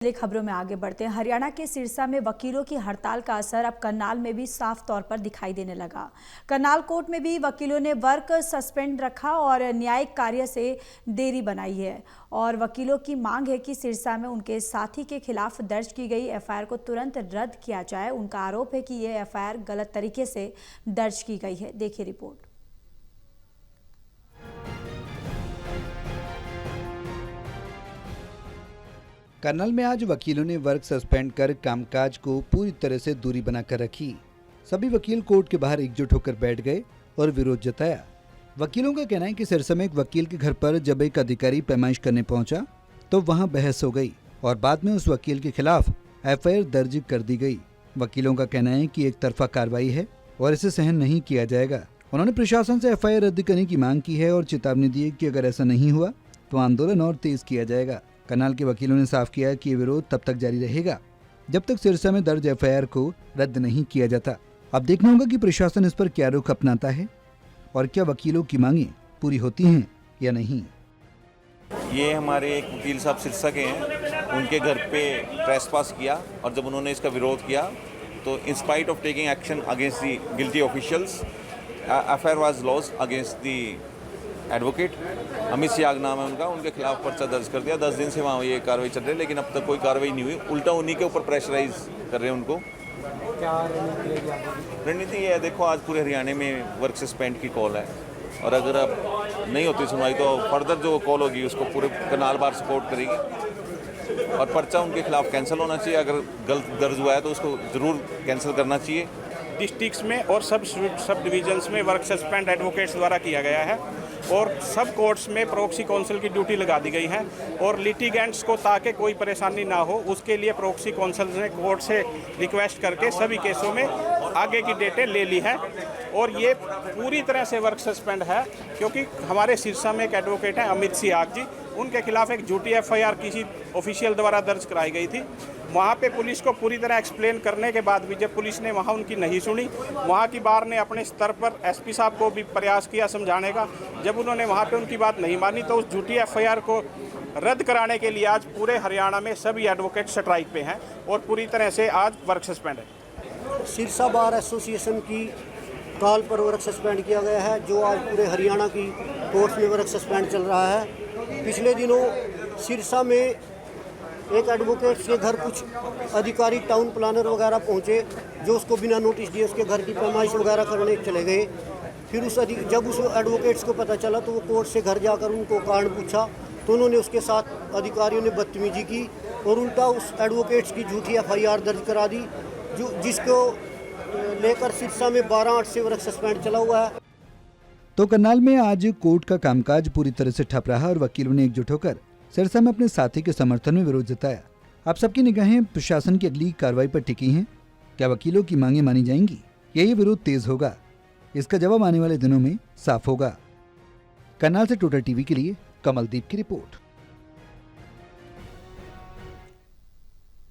अगली खबरों में आगे बढ़ते हैं। हरियाणा के सिरसा में वकीलों की हड़ताल का असर अब करनाल में भी साफ तौर पर दिखाई देने लगा। करनाल कोर्ट में भी वकीलों ने वर्क सस्पेंड रखा और न्यायिक कार्य से देरी बनाई है और वकीलों की मांग है कि सिरसा में उनके साथी के खिलाफ दर्ज की गई एफआईआर को तुरंत रद्द किया जाए। उनका आरोप है कि ये एफआईआर गलत तरीके से दर्ज की गई है। देखिए रिपोर्ट। करनाल में आज वकीलों ने वर्क सस्पेंड कर कामकाज को पूरी तरह से दूरी बनाकर रखी। सभी वकील कोर्ट के बाहर एकजुट होकर बैठ गए और विरोध जताया। वकीलों का कहना है कि सिरसा में एक वकील के घर पर जब एक अधिकारी पैमाइश करने पहुंचा तो वहां बहस हो गई और बाद में उस वकील के खिलाफ एफआईआर दर्ज कर दी गई। वकीलों का कहना है कि एक तरफा कार्रवाई है और इसे सहन नहीं किया जाएगा। उन्होंने प्रशासन से एफआईआर रद्द करने की मांग की है और चेतावनी दी कि अगर ऐसा नहीं हुआ तो आंदोलन और तेज किया जाएगा। करनाल के वकीलों ने साफ किया कि ये विरोध तब तक जारी रहेगा जब तक सिरसा में दर्ज एफआईआर को रद्द नहीं किया जाता। अब देखना होगा कि प्रशासन इस पर क्या रुख अपनाता है और क्या वकीलों की मांगें पूरी होती हैं या नहीं। ये हमारे एक वकील साहब सिरसा के हैं, उनके घर पे ट्रेसपास किया और जब उन्होंने इसका विरोध किया तो in spite of taking action against the guilty officials FIR was launched against the advocate Amit Siyag नाम है उनका, उनके खिलाफ पर्चा दर्ज कर दिया। 10 दिन से वहाँ ये कार्रवाई चल रही है लेकिन अब तक कोई कार्रवाई नहीं हुई। उल्टा उन्हीं के ऊपर प्रेशराइज कर रहे हैं उनको। क्या रणनीति ये है, देखो आज पूरे हरियाणा में वर्क सस्पेंड की कॉल है और अगर अब नहीं होती सुनवाई तो फर्दर जो कॉल होगी उसको पूरे करनाल बार सपोर्ट करेगी और पर्चा उनके खिलाफ कैंसिल होना चाहिए। अगर गलत दर्ज हुआ है तो उसको ज़रूर कैंसिल करना चाहिए। डिस्ट्रिक्ट्स में और सब डिविजन्स में वर्क सस्पेंड एडवोकेट्स द्वारा किया गया है और सब कोर्ट्स में प्रॉक्सी काउंसिल की ड्यूटी लगा दी गई है और लिटिगेंट्स को ताकि कोई परेशानी ना हो उसके लिए प्रॉक्सी काउंसिल ने कोर्ट से रिक्वेस्ट करके सभी केसों में आगे की डेटें ले ली है और ये पूरी तरह से वर्क सस्पेंड है क्योंकि हमारे सिरसा में एक एडवोकेट हैं अमित सियाग जी, उनके खिलाफ एक झूठी एफआईआर किसी ऑफिशियल द्वारा दर्ज कराई गई थी। वहाँ पे पुलिस को पूरी तरह एक्सप्लेन करने के बाद भी जब पुलिस ने वहाँ उनकी नहीं सुनी, वहाँ की बार ने अपने स्तर पर एसपी साहब को भी प्रयास किया समझाने का। जब उन्होंने वहाँ पे उनकी बात नहीं मानी तो उस झूठी एफआईआर को रद्द कराने के लिए आज पूरे हरियाणा में सभी एडवोकेट स्ट्राइक पे हैं और पूरी तरह से आज वर्क सस्पेंड है। सिरसा बार एसोसिएशन की कॉल पर वर्क सस्पेंड किया गया है, जो आज पूरे हरियाणा की कोर्ट में वर्क सस्पेंड चल रहा है। पिछले दिनों सिरसा में एक एडवोकेट के घर कुछ अधिकारी टाउन प्लानर वगैरह पहुंचे जो उसको बिना नोटिस दिए उसके घर की पैमाइश वगैरह करने चले गए। फिर जब उस एडवोकेट्स को पता चला तो वो कोर्ट से घर जाकर उनको कारण पूछा तो उन्होंने उसके साथ अधिकारियों ने बदतमीजी की और उल्टा उस एडवोकेट्स की झूठी एफआईआर दर्ज करा दी, जिसको लेकर सिरसा में 12/8 से वर्क सस्पेंड चला हुआ है। तो करनाल में आज कोर्ट का कामकाज पूरी तरह से ठप रहा और वकीलों ने एकजुट होकर सिरसा में अपने साथी के समर्थन में विरोध जताया। आप सबकी निगाहें प्रशासन की अगली कार्रवाई पर टिकी हैं। क्या वकीलों की मांगें मानी जाएंगी या ये विरोध तेज होगा? इसका जवाब आने वाले दिनों में साफ होगा। करनाल से टोटल टीवी के लिए कमलदीप की रिपोर्ट।